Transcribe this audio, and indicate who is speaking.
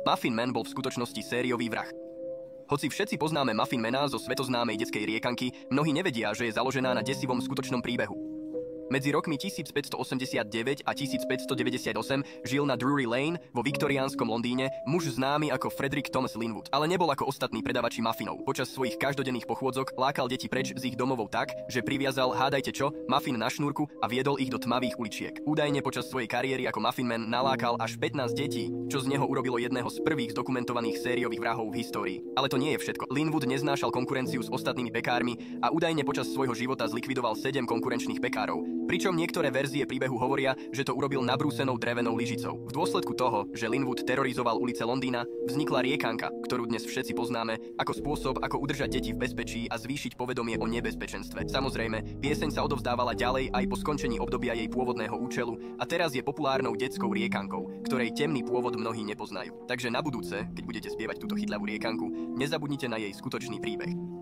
Speaker 1: Muffin Man bol v skutočnosti sériový vrah. Hoci všetci poznáme Muffin Mana zo svetoznámej detskej riekanky, mnohí nevedia, že je založená na desivom skutočnom príbehu. Medzi rokmi 1589 a 1598 žil na Drury Lane vo viktoriánskom Londýne muž známy ako Frederick Thomas Linwood, ale nebol ako ostatní predavači muffinov. Počas svojich každodenných pochôdzok lákal deti preč z ich domovov tak, že priviazal, hádajte čo, muffin na šnúrku a viedol ich do tmavých uličiek. Údajne počas svojej kariéry ako Muffin Man nalákal až 15 detí, čo z neho urobilo jedného z prvých zdokumentovaných sériových vrahov v histórii. Ale to nie je všetko. Linwood neznášal konkurenciu s ostatnými pekármi a údajne počas svojho života zlikvidoval 7 konkurenčných pekárov. Pričom niektoré verzie príbehu hovoria, že to urobil nabrúsenou drevenou lyžicou. V dôsledku toho, že Linwood terorizoval ulice Londýna, vznikla riekanka, ktorú dnes všetci poznáme, ako spôsob, ako udržať deti v bezpečí a zvýšiť povedomie o nebezpečenstve. Samozrejme, pieseň sa odovzdávala ďalej aj po skončení obdobia jej pôvodného účelu a teraz je populárnou detskou riekankou, ktorej temný pôvod mnohí nepoznajú. Takže na budúce, keď budete spievať túto chytľavú riekanku, nezabudnite na jej skutočný príbeh.